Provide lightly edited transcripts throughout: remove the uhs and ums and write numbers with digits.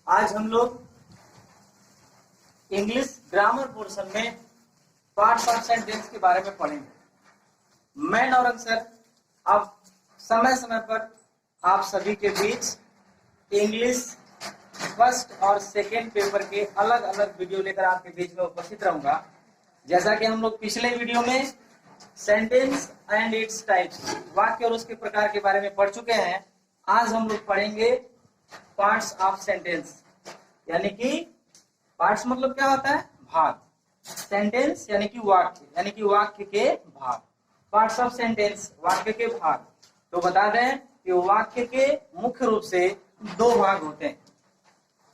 आज हम लोग इंग्लिश ग्रामर पोर्शन में पार्ट्स ऑफ सेंटेंस के बारे में पढ़ेंगे। मैं नौरंग सर अब समय समय पर आप सभी के बीच इंग्लिश फर्स्ट और सेकेंड पेपर के अलग अलग वीडियो लेकर आपके बीच में उपस्थित रहूंगा। जैसा कि हम लोग पिछले वीडियो में सेंटेंस एंड इट्स टाइप्स, वाक्य और उसके प्रकार के बारे में पढ़ चुके हैं। आज हम लोग पढ़ेंगे पार्ट्स ऑफ सेंटेंस, यानी कि पार्ट्स मतलब क्या होता है? भाग। सेंटेंस यानी कि वाक्य के भाग। पार्ट्स ऑफ सेंटेंस, वाक्य के भाग। तो बता दें कि वाक्य के मुख्य रूप से दो भाग होते हैं।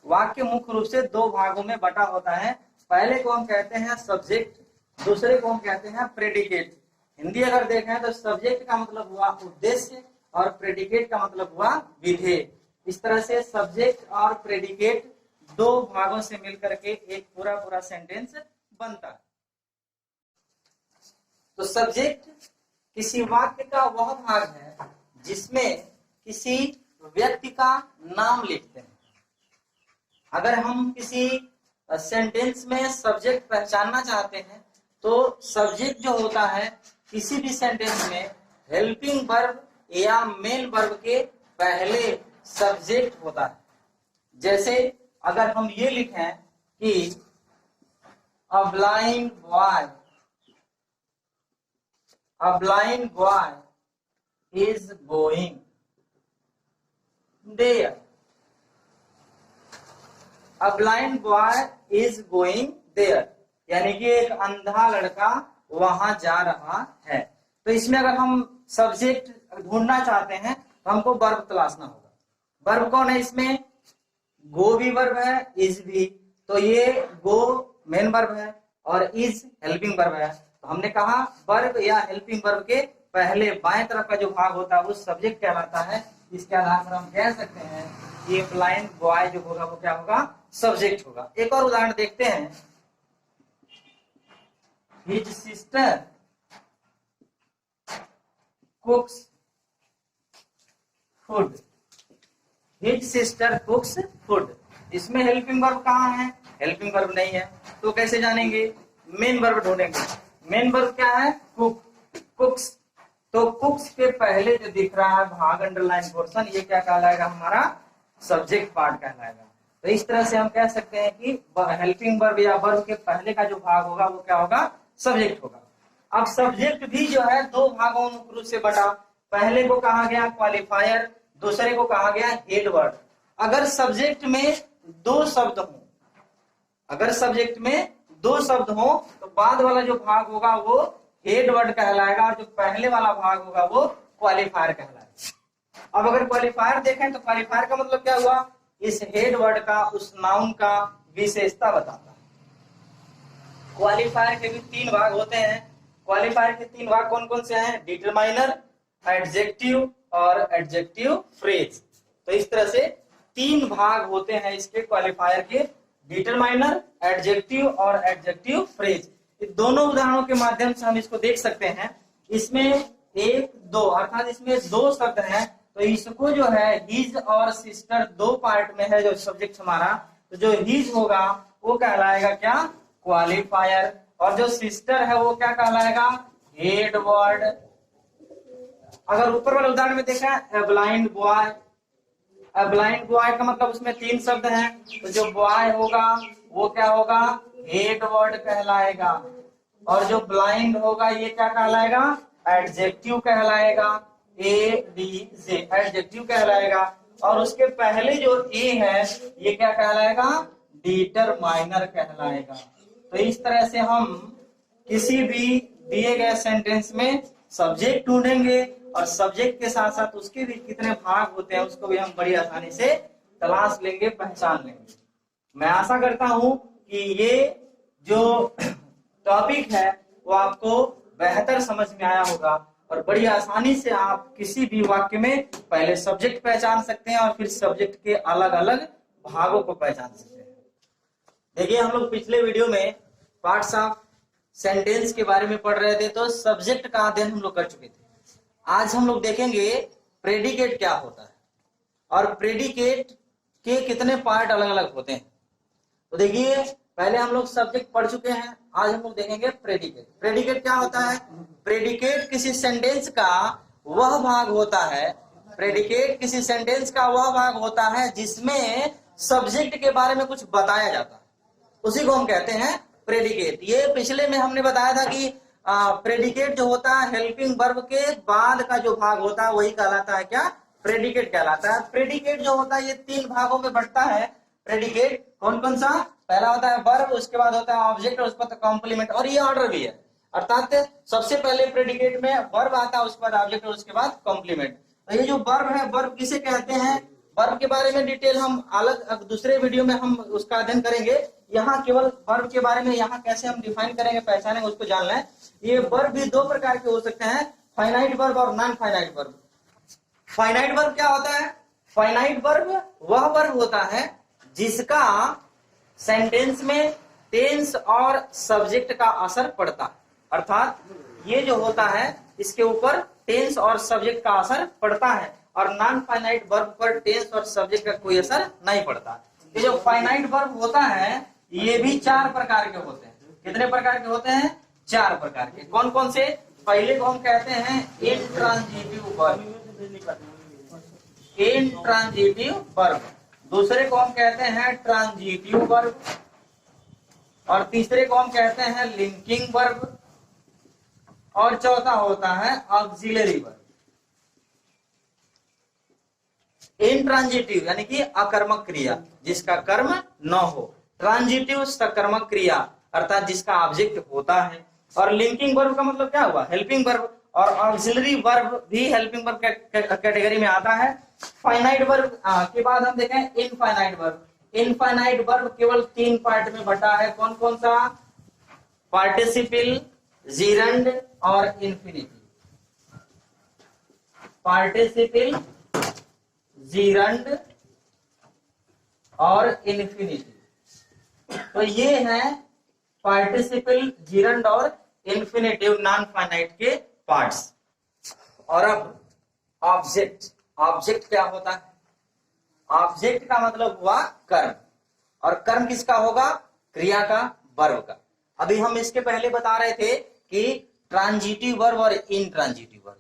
वाक्य मुख्य रूप से दो भागों में बटा होता है। पहले को हम कहते हैं सब्जेक्ट, दूसरे को हम कहते हैं प्रेडिकेट। हिंदी अगर देखें तो सब्जेक्ट का मतलब हुआ उद्देश्य और प्रेडिकेट का मतलब हुआ विधेय। इस तरह से सब्जेक्ट और प्रेडिकेट दो भागों से मिलकर के एक पूरा सेंटेंस बनता है। तो सब्जेक्ट किसी वाक्य का वह भाग है जिसमें किसी व्यक्ति का नाम लिखते हैं। अगर हम किसी सेंटेंस में सब्जेक्ट पहचानना चाहते हैं तो सब्जेक्ट जो होता है किसी भी सेंटेंस में हेल्पिंग वर्ब या मेन वर्ब के पहले सब्जेक्ट होता है। जैसे अगर हम ये लिखें कि a blind boy is going there. A blind boy is going there, यानी कि एक अंधा लड़का वहां जा रहा है। तो इसमें अगर हम सब्जेक्ट ढूंढना चाहते हैं तो हमको वर्ब तलाशना होगा। वर्ब कौन है इसमें? गो भी वर्ब है, इज भी। तो ये गो मेन वर्ब है और इज हेल्पिंग वर्ब है। तो हमने कहा वर्ब या हेल्पिंग वर्ब के पहले बाएं तरफ का जो भाग होता है वो सब्जेक्ट कहलाता है। इसके आधार पर हम कह सकते हैं कि ब्लाइंड बॉय जो होगा वो क्या होगा? सब्जेक्ट होगा। एक और उदाहरण देखते हैं। His sister कुक्स food. His sister कुक्स food. इसमें हेल्पिंग वर्ब कहाँ है? हेल्पिंग वर्ब नहीं है। तो कैसे जानेंगे? मेन वर्ब ढूंढेंगे। मेन वर्ब क्या है? कुक, कुक्स। तो कुक्स के पहले जो दिख रहा है भाग अंडरलाइन पोर्शन, ये क्या कहलाएगा? हमारा सब्जेक्ट पार्ट कहलाएगा। तो इस तरह से हम कह सकते हैं कि हेल्पिंग वर्ब या वर्ब के पहले का जो भाग होगा वो क्या होगा? सब्जेक्ट होगा। अब सब्जेक्ट भी जो है दो भागों में से बटा। पहले को कहा गया क्वालिफायर, दूसरे को कहा गया हेड वर्ड। अगर सब्जेक्ट में दो शब्द हो, अगर सब्जेक्ट में दो शब्द हो तो बाद वाला जो भाग होगा वो हेड वर्ड कहलाएगा और जो पहले वाला भाग होगा वो क्वालिफायर कहलाएगा। अब अगर क्वालिफायर देखें तो क्वालिफायर का मतलब क्या हुआ? इस हेड वर्ड का, उस नाउन का विशेषता बताता है। क्वालिफायर के भी तीन भाग होते हैं। क्वालिफायर के तीन भाग कौन कौन से हैं? डिटरमाइनर, एडजेक्टिव और एडजेक्टिव फ्रेज। तो इस तरह से तीन भाग होते हैं इसके क्वालिफायर के, डिटरमाइनर, एडजेक्टिव और एडजेक्टिव फ्रेज। दोनों उदाहरणों के माध्यम से हम इसको देख सकते हैं। इसमें एक दो अर्थात इसमें दो शब्द हैं, तो इसको जो है हिज और सिस्टर दो पार्ट में है जो सब्जेक्ट हमारा। तो जो हिज होगा वो कहलाएगा क्या? क्वालिफायर। और जो सिस्टर है वो क्या कहलाएगा? Head word. अगर ऊपर वाले उदाहरण में देखा a blind boy, a blind boy का मतलब उसमें तीन शब्द हैं, तो जो बॉय होगा वो क्या होगा? हेड वर्ड कहलाएगा। और जो ब्लाइंड होगा ये क्या कहलाएगा? एडजेक्टिव कहलाएगा। ADJ एडजेक्टिव कहलाएगा। और उसके पहले जो ए है ये क्या कहलाएगा? डिटरमाइनर कहलाएगा। तो इस तरह से हम किसी भी दिए गए सेंटेंस में सब्जेक्ट ढूंढेंगे और सब्जेक्ट के साथ साथ उसके भी कितने भाग होते हैं उसको भी हम बड़ी आसानी से तलाश लेंगे, पहचान लेंगे। मैं आशा करता हूं कि ये जो टॉपिक है वो आपको बेहतर समझ में आया होगा और बड़ी आसानी से आप किसी भी वाक्य में पहले सब्जेक्ट पहचान सकते हैं और फिर सब्जेक्ट के अलग अलग भागों को पहचान सकते हैं। देखिए, हम लोग पिछले वीडियो में पार्ट्स ऑफ सेंटेंस के बारे में पढ़ रहे थे, तो सब्जेक्ट का अध्ययन हम लोग कर चुके थे। आज हम लोग देखेंगे प्रेडिकेट क्या होता है। और प्रेडिकेट के कितने पार्ट अलग अलग होते हैं। तो देखिए पहले हम लोग सब्जेक्ट पढ़ चुके हैं, आज हम लोग देखेंगे प्रेडिकेट। प्रेडिकेट क्या होता है? प्रेडिकेट किसी सेंटेंस का वह भाग होता है, प्रेडिकेट किसी सेंटेंस का वह भाग होता है जिसमें सब्जेक्ट के बारे में कुछ बताया जाता है, उसी को हम कहते हैं प्रेडिकेट। ये पिछले में हमने बताया था कि प्रेडिकेट जो होता है हेल्पिंग वर्ब के बाद का जो भाग होता है वही कहलाता है क्या? प्रेडिकेट कहलाता है। प्रेडिकेट जो होता है ये 3 भागों में बढ़ता है। प्रेडिकेट कौन कौन सा? पहला होता है वर्ब, उसके बाद होता है ऑब्जेक्ट और उसके बाद कॉम्प्लीमेंट, और ये ऑर्डर भी है। अर्थात सबसे पहले प्रेडिकेट में वर्ब आता है, उसके बाद ऑब्जेक्ट और उसके बाद कॉम्प्लीमेंट। तो ये जो वर्ब है, वर्ब किसे कहते हैं? वर्ब के बारे में डिटेल हम अलग दूसरे वीडियो में हम उसका अध्ययन करेंगे। यहाँ केवल वर्ब के बारे में यहाँ कैसे हम डिफाइन करेंगे, पहचानेंगे, उसको जानना है। ये वर्ब भी 2 प्रकार के हो सकते हैं, फाइनाइट वर्ब और non finite verb. Finite verb क्या होता है? फाइनाइट वर्ब वह वर्ब होता है जिसका सेंटेंस में टेंस और सब्जेक्ट का असर पड़ता है। अर्थात ये जो होता है इसके ऊपर टेंस और सब्जेक्ट का असर पड़ता है, और नॉन फाइनाइट वर्ब पर टेंस और सब्जेक्ट का कोई असर नहीं पड़ता। ये जो फाइनाइट वर्ब होता है ये भी 4 प्रकार के होते हैं। कितने प्रकार के होते हैं? 4 प्रकार के। कौन कौन से? पहले को हम कहते हैं इंट्रांजिटिव वर्ब, इंट्रांजिटिव वर्ब। दूसरे को हम कहते हैं ट्रांजिटिव वर्ब, और तीसरे को हम कहते हैं लिंकिंग वर्ब, और चौथा होता है ऑक्सिलरी वर्ब। इंट्रांजिटिव यानी कि अकर्मक क्रिया जिसका कर्म न हो, ट्रांजिटिव सकर्मक क्रिया अर्थात जिसका ऑब्जेक्ट होता है, और लिंकिंग वर्ब का मतलब क्या हुआ? हेल्पिंग वर्ब, और ऑक्सिलरी वर्ब भी हेल्पिंग वर्ब कैटेगरी में आता है। फाइनाइट वर्ब के बाद हम देखें इनफाइनाइट वर्ब। इनफाइनाइट वर्ब केवल 3 पार्ट में बटा है। कौन कौन सा? पार्टिसिपल, जीरंड और इंफिनिटिव। पार्टिसिपल, जीरंड और इंफिनिटिव। तो ये है पार्टिसिपल, जीरंड और इंफिनिटिव नॉन फाइनाइट के पार्ट्स। और अब ऑब्जेक्ट। ऑब्जेक्ट क्या होता है? ऑब्जेक्ट का मतलब हुआ कर्म, और कर्म किसका होगा? क्रिया का, वर्ब का। अभी हम इसके पहले बता रहे थे कि ट्रांजिटिव वर्ब और इनट्रांजिटिव वर्ब।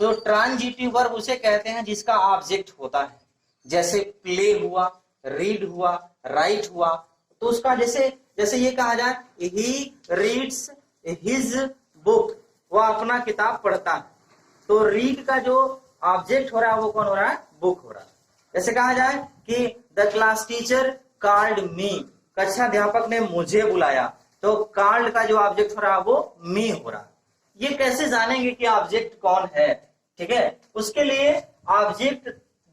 तो ट्रांजिटिव वर्ब उसे कहते हैं जिसका ऑब्जेक्ट होता है, जैसे प्ले हुआ, रीड हुआ, राइट हुआ। तो उसका जैसे ये कहा जाए ही रीड्स हिज बुक, वह अपना किताब पढ़ता है। तो रीड का जो ऑब्जेक्ट हो रहा है वो कौन हो रहा है? बुक हो रहा है। जैसे कहा जाए कि the class teacher called me, कक्षा अध्यापक ने मुझे बुलाया, तो कॉल्ड का जो ऑब्जेक्ट हो रहा है वो मी हो रहा है। ये कैसे जानेंगे कि ऑब्जेक्ट कौन है? ठीक है, उसके लिए ऑब्जेक्ट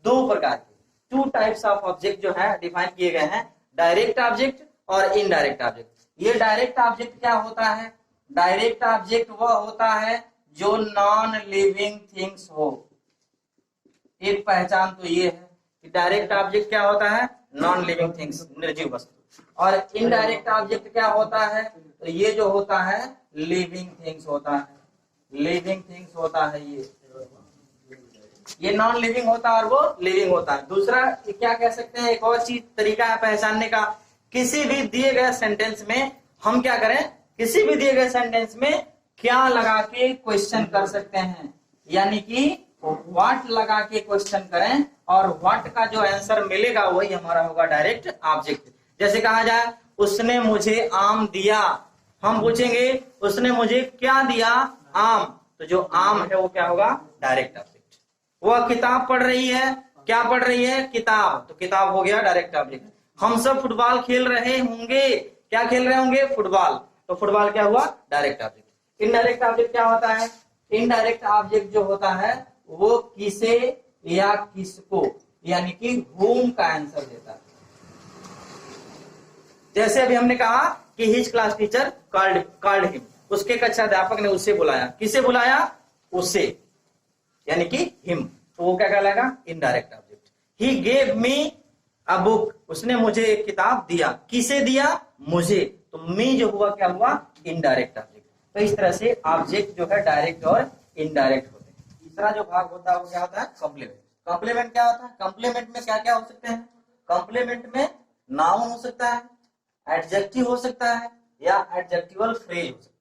2 प्रकार के, 2 टाइप्स ऑफ ऑब्जेक्ट जो है डिफाइन किए गए हैं, डायरेक्ट ऑब्जेक्ट और इनडायरेक्ट ऑब्जेक्ट। ये डायरेक्ट ऑब्जेक्ट क्या होता है? डायरेक्ट ऑब्जेक्ट वह होता है जो नॉन लिविंग थिंग्स हो। एक पहचान तो ये है कि डायरेक्ट ऑब्जेक्ट क्या होता है? नॉन लिविंग थिंग्स, निर्जीव वस्तु। और इनडायरेक्ट ऑब्जेक्ट क्या होता है? तो ये जो होता है लिविंग थिंग्स होता है, लिविंग थिंग्स होता है। ये नॉन लिविंग होता है और वो लिविंग होता है। दूसरा क्या कह सकते हैं, एक और चीज तरीका है पहचानने का, किसी भी दिए गए सेंटेंस में हम क्या करें? किसी भी दिए गए सेंटेंस में क्या लगा के क्वेश्चन कर सकते हैं, यानी कि व्हाट लगा के क्वेश्चन करें, और व्हाट का जो आंसर मिलेगा वही हमारा होगा डायरेक्ट ऑब्जेक्ट। जैसे कहा जाए उसने मुझे आम दिया, हम पूछेंगे उसने मुझे क्या दिया? आम। तो जो आम है वो क्या होगा? Direct object. वह किताब पढ़ रही है, क्या पढ़ रही है? किताब। तो किताब हो गया डायरेक्ट ऑब्जेक्ट। हम सब फुटबॉल खेल रहे होंगे, क्या खेल रहे होंगे? फुटबॉल। तो फुटबॉल क्या हुआ? Direct object. इनडायरेक्ट ऑब्जेक्ट क्या होता है? इनडायरेक्ट ऑब्जेक्ट जो होता है वो किसे या किसको, यानी कि whom का आंसर देता है। जैसे अभी हमने कहा कि his class teacher called him, उसके कक्षा अध्यापक ने उसे बुलाया। किसे बुलाया? उसे, यानी कि हिम। तो वो क्या कहलाएगा? Indirect object. He gave me a book, उसने मुझे एक किताब दिया। किसे दिया? मुझे। तो मी जो हुआ क्या हुआ? Indirect object. तो इस तरह से ऑब्जेक्ट जो है डायरेक्ट और इनडायरेक्ट होते हैं। तीसरा जो भाग होता है वो क्या होता है? कॉम्प्लीमेंट। कॉम्प्लीमेंट क्या होता है? कॉम्प्लीमेंट में क्या क्या हो सकते हैं? कॉम्प्लीमेंट में नाउन हो सकता है, एडजेक्टिव हो सकता है, या एडजेक्टिवल फ्रेज हो सकता है।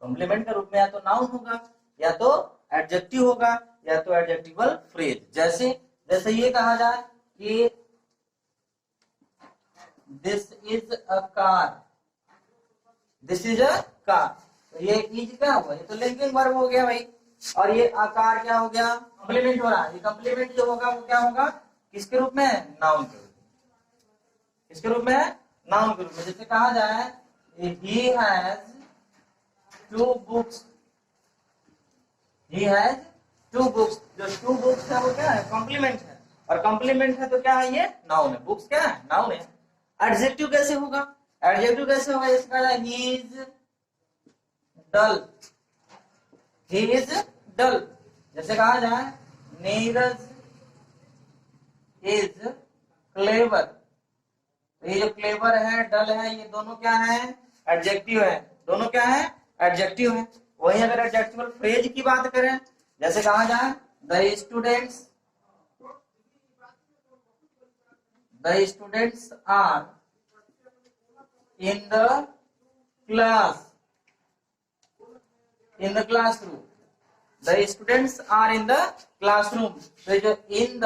कॉम्प्लीमेंट के रूप में या तो नाउन होगा, या तो एडजेक्टिव होगा, या तो एडजेक्टिवल फ्रेज। जैसे जैसे ये कहा जाए कि this is a car, this is a car, तो ये इज क्या हुआ, ये तो लिंकिंग वर्ब हो गया भाई। और ये आकार क्या हो गया, कॉम्प्लीमेंट हो रहा है। ये कॉम्प्लीमेंट जो होगा वो क्या होगा, किसके रूप में, नाउन के रूप में। किसके रूप में, नाउन के रूप में। जैसे कहा जाए he has 2 books, he has 2 books, जो 2 books है वो क्या है, कॉम्प्लीमेंट है। और कॉम्प्लीमेंट है तो क्या है, ये नाउन है। बुक्स क्या है, नाउन है। एडजेक्टिव कैसे होगा, एडजेक्टिव कैसे होगा, इसका he is dull, he is dull। जैसे कहा जाए नीरज इज क्लेवर, तो ये जो क्लेवर है, डल है, ये दोनों क्या है, एडजेक्टिव है। दोनों क्या है, एडजेक्टिव है। वही अगर एडजेक्टिवल फ्रेज की बात करें, जैसे कहा जाए the students are in the class, in the classroom, the students are in the classroom. तो जो इन द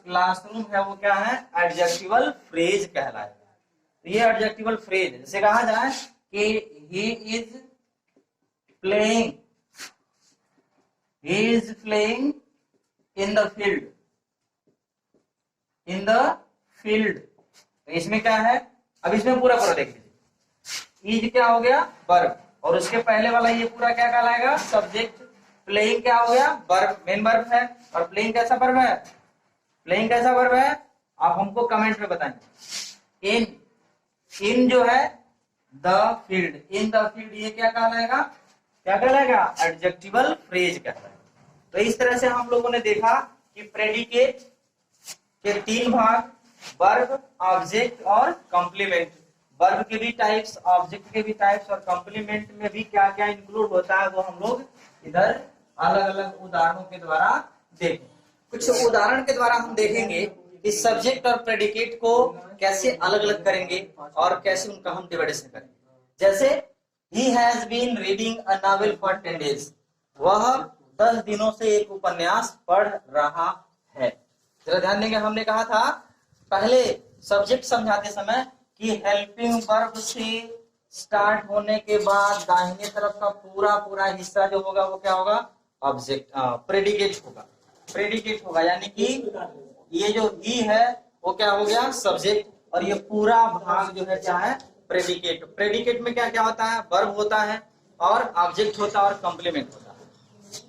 क्लासरूम है वो क्या है, एडजेक्टिवल फ्रेज कहलाएगा। तो ये एडजेक्टिवल फ्रेज। जैसे कहा जाए कि he is playing, he is playing in the field, in the field. तो इसमें क्या है, अब इसमें पूरा पूरा देख लीजिए। इज क्या हो गया, वर्ब, और उसके पहले वाला ये पूरा क्या कहलाएगा, सब्जेक्ट। प्लेइंग क्या हो गया, वर्ब, मेन वर्ब है। और प्लेइंग कैसा वर्ब है, प्लेइंग कैसा वर्ब है, आप हमको कमेंट में बताएंगे। इन, इन जो है the field, in the field, ये क्या कहलाएगा, क्या कहलाएगा, एडजेक्टिवल फ्रेज कहलाएगा। तो इस तरह से हम लोगों ने देखा कि प्रेडिकेट के 3 भाग, वर्ब, ऑब्जेक्ट और कॉम्प्लीमेंट। वर्ब के भी टाइप्स, ऑब्जेक्ट के भी टाइप्स, और कॉम्प्लीमेंट में भी क्या क्या इंक्लूड होता है वो हम लोग इधर अलग अलग उदाहरणों के द्वारा देखें। कुछ उदाहरण के द्वारा हम देखेंगे कि सब्जेक्ट और प्रेडिकेट को कैसे अलग अलग करेंगे और कैसे उनका हम डिवाइडेशन करेंगे। जैसे he has been reading a novel for 10 days, वह 10 दिनों से एक उपन्यास पढ़ रहा है। जरा ध्यान देंगे, हमने कहा था पहले सब्जेक्ट समझाते समय कि हेल्पिंग वर्ब से स्टार्ट होने के बाद दाहिने तरफ का पूरा पूरा हिस्सा जो होगा वो क्या होगा, ऑब्जेक्ट, प्रेडिकेट होगा। प्रेडिकेट होगा यानी कि ये जो ही है वो क्या हो गया, सब्जेक्ट, और ये पूरा भाग जो है क्या है, प्रेडिकेट। प्रेडिकेट में क्या क्या होता है, वर्ब होता है और ऑब्जेक्ट होता है और कॉम्प्लीमेंट होता है।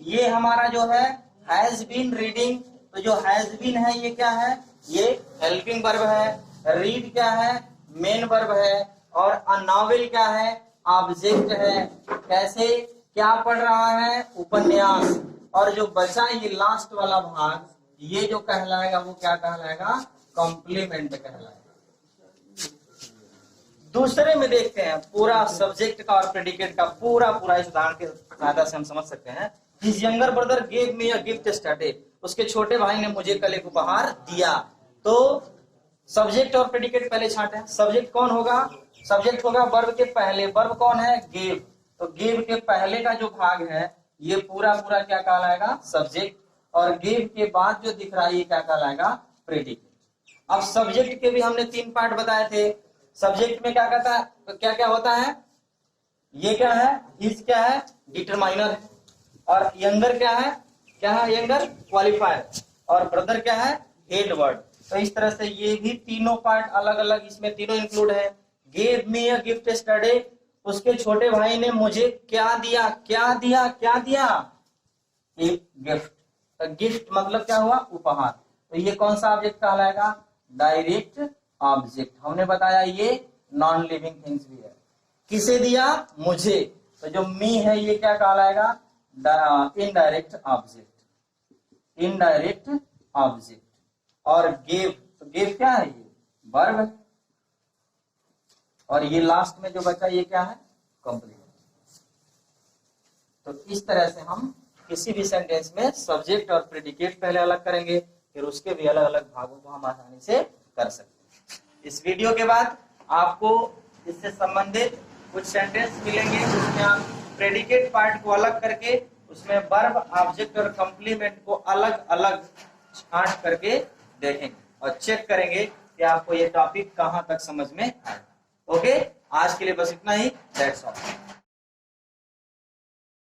ये हमारा जो है हैज बीन रीडिंग, तो जो हैज बीन है ये क्या है, ये हेल्पिंग वर्ब है। रीड क्या है, मेन वर्ब है। और अ नॉवेल क्या है, ऑब्जेक्ट है। कैसे, क्या पढ़ रहा है, उपन्यास। और जो बचा ये लास्ट वाला भाग, ये जो कहलाएगा वो क्या कहलाएगा, कॉम्प्लीमेंट कहलाएगा। दूसरे में देखते हैं पूरा सब्जेक्ट का और प्रेडिकेट का पूरा पूरा इस उदाहरण के सहायता से हम समझ सकते हैं। His younger brother gave me a gift yesterday, उसके छोटे भाई ने मुझे कल एक उपहार दिया। तो सब्जेक्ट और प्रेडिकेट पहले छांटे हैं। सब्जेक्ट कौन होगा, सब्जेक्ट होगा वर्ब के पहले। वर्ब कौन है, गेव। तो गेव के पहले का जो भाग है ये पूरा पूरा क्या कहलाएगा, सब्जेक्ट। और गेव के बाद जो दिख रहा है ये क्या कहलाएगा, प्रेडिकेट। अब सब्जेक्ट के भी हमने 3 पार्ट बताए थे। सब्जेक्ट में क्या कहता है, क्या क्या होता है, ये क्या है, हिज क्या है, डिटरमाइनर है। और यंगर क्या है, यंगर क्वालिफायर। और ब्रदर क्या है, हेड वर्ड। तो इस तरह से ये भी तीनों पार्ट अलग अलग, इसमें तीनों इंक्लूड है। Gave me a gift yesterday, उसके छोटे भाई ने मुझे क्या दिया, क्या दिया, क्या दिया, एक गिफ्ट। तो गिफ्ट मतलब क्या हुआ, उपहार। तो ये कौन सा ऑब्जेक्ट कहलाएगा, डायरेक्ट ऑब्जेक्ट। हमने बताया ये नॉन लिविंग थिंग्स भी है। किसे दिया, मुझे। तो जो मी है ये क्या कहलाएगा, इनडायरेक्ट ऑब्जेक्ट, इनडायरेक्ट ऑब्जेक्ट। और गिव, तो गिव क्या है, ये वर्ब है। और ये लास्ट में जो बचा ये क्या है, कंप्लीमेंट। तो इस तरह से हम किसी भी सेंटेंस में सब्जेक्ट और प्रेडिकेट पहले अलग करेंगे, फिर उसके भी अलग अलग भागों को हम आसानी से कर सकते हैं। इस वीडियो के बाद आपको इससे संबंधित कुछ सेंटेंस मिलेंगे, उसमें आप प्रेडिकेट पार्ट को अलग करके उसमें वर्ब, ऑब्जेक्ट और कंप्लीमेंट को अलग अलग छांट करके देखेंगे और चेक करेंगे कि आपको ये टॉपिक कहां तक समझ में आया। ओके, आज के लिए बस इतना ही। That's all.